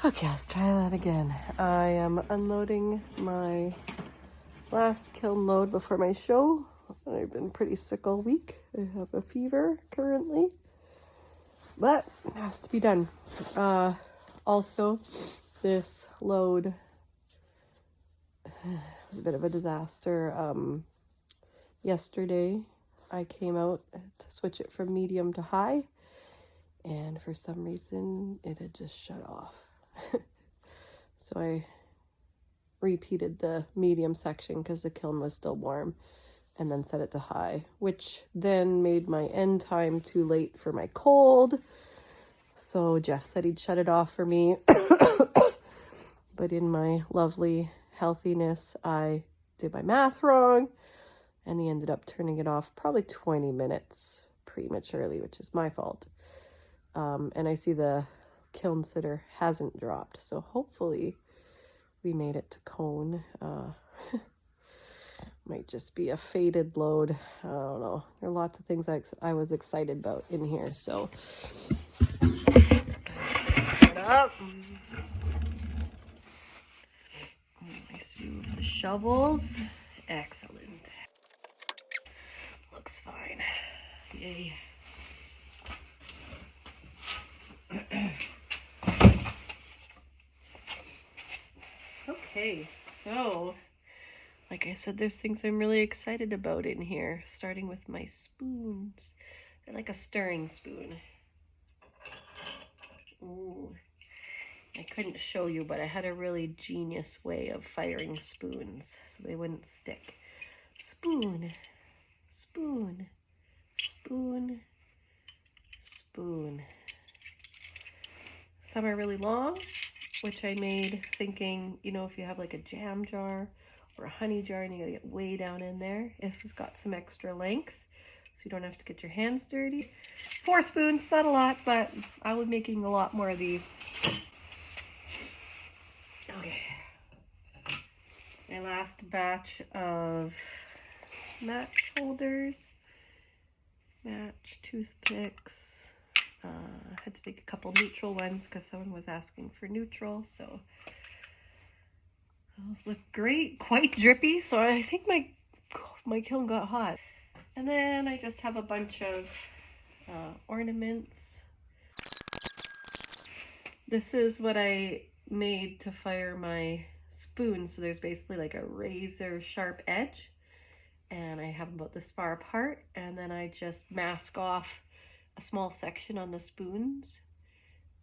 Okay, let's try that again. I am unloading my last kiln load before my show. I've been pretty sick all week. I have a fever currently, but it has to be done. Also, this load was a bit of a disaster. Yesterday, I came out to switch it from medium to high, and for some reason, it had just shut off. So I repeated the medium section because the kiln was still warm, and then set it to high, which then made my end time too late for my cold. So Jeff said he'd shut it off for me. But in my lovely healthiness, I did my math wrong, and he ended up turning it off probably 20 minutes prematurely, which is my fault. And I see the kiln sitter hasn't dropped, so hopefully we made it to cone. Might just be a faded load. I don't know. There are lots of things I was excited about in here, so set up. Nice view of the shovels. Excellent. Looks fine. Yay. Okay, so like I said, there's things I'm really excited about in here, starting with my spoons. They're like a stirring spoon. Ooh. I couldn't show you, but I had a really genius way of firing spoons so they wouldn't stick. Spoon, spoon, spoon, spoon. Some are really long, which I made thinking, you know, if you have like a jam jar or a honey jar and you gotta get way down in there, this has got some extra length so you don't have to get your hands dirty. 4 spoons, not a lot, but I was making a lot more of these. Okay, my last batch of match holders, match toothpicks. I had to make a couple neutral ones because someone was asking for neutral, so those look great, quite drippy, so I think my kiln got hot. And then I just have a bunch of ornaments. This is what I made to fire my spoon, so there's basically like a razor sharp edge, and I have them about this far apart, and then I just mask off a small section on the spoons.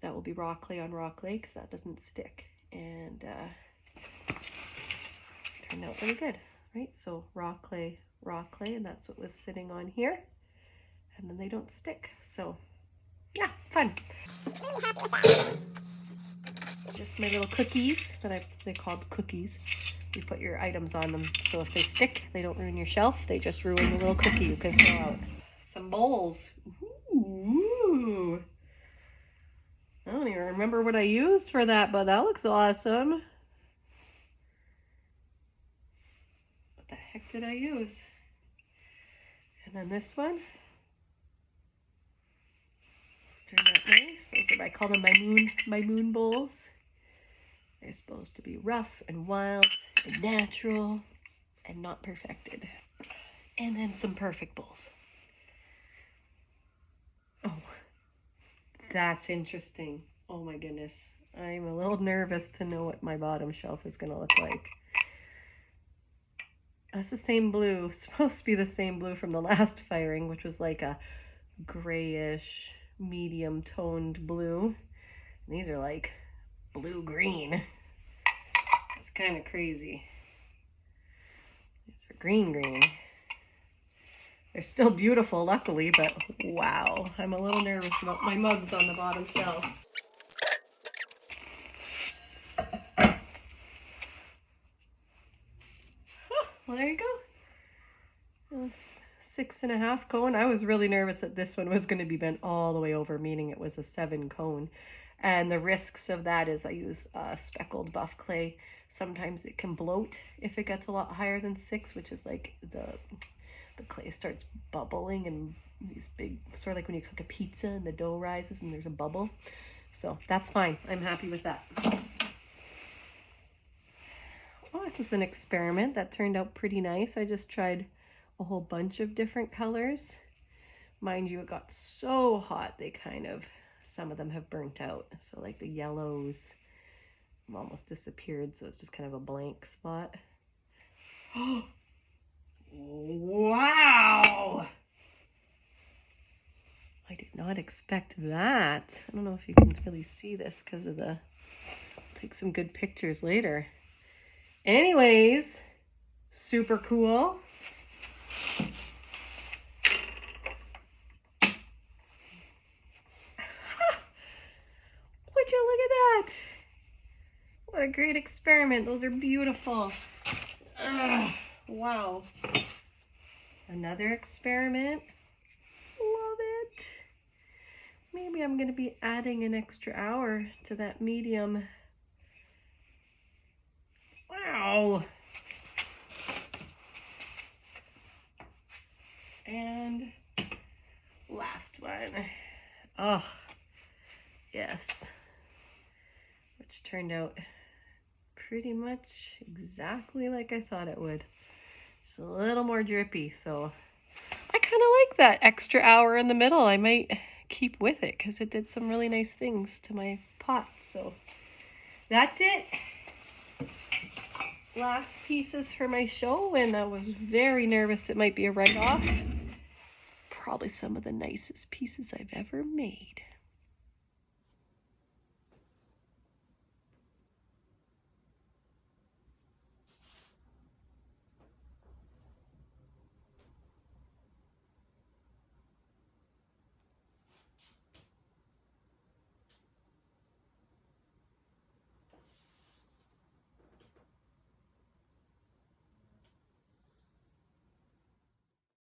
That will be rock clay on rock clay because that doesn't stick, and turned out really good, right? So rock clay, and that's what was sitting on here, and then they don't stick. So yeah, fun. Really happy with that. Just my little cookies that they called cookies. You put your items on them, so if they stick, they don't ruin your shelf. They just ruin the little cookie you can throw out. Some bowls. Ooh. I don't even remember what I used for that, but that looks awesome. What the heck did I use? And then this one. Let's turn that nice. Those are, I call them my moon bowls. They're supposed to be rough and wild and natural and not perfected. And then some perfect bowls. Oh, that's interesting. Oh my goodness. I'm a little nervous to know what my bottom shelf is going to look like. That's the same blue. It's supposed to be the same blue from the last firing, which was like a grayish, medium toned blue. And these are like blue-green. It's kind of crazy. These are green. They're still beautiful, luckily, but wow. I'm a little nervous about my mugs on the bottom shelf. Well, there you go. It was 6.5 cone. I was really nervous that this one was going to be bent all the way over, meaning it was a 7 cone. And the risks of that is I use speckled buff clay. Sometimes it can bloat if it gets a lot higher than 6, which is like the clay starts bubbling and these big, sort of like when you cook a pizza and the dough rises and there's a bubble. So that's fine. I'm happy with that. Oh, this is an experiment that turned out pretty nice. I just tried a whole bunch of different colors. Mind you, it got so hot, they kind of, some of them have burnt out. So like the yellows have almost disappeared, so it's just kind of a blank spot. Oh, wow! I did not expect that. I don't know if you can really see this because of the, I'll take some good pictures later. Anyways, super cool. Would you look at that? What a great experiment. Those are beautiful. Wow. Another experiment. Love it. Maybe I'm going to be adding an extra hour to that medium. Wow. And last one. Oh, yes. Which turned out pretty much exactly like I thought it would. Just a little more drippy, so I kind of like that extra hour in the middle. I might keep with it because it did some really nice things to my pot. So that's it. Last pieces for my show, and I was very nervous it might be a write-off. Probably some of the nicest pieces I've ever made.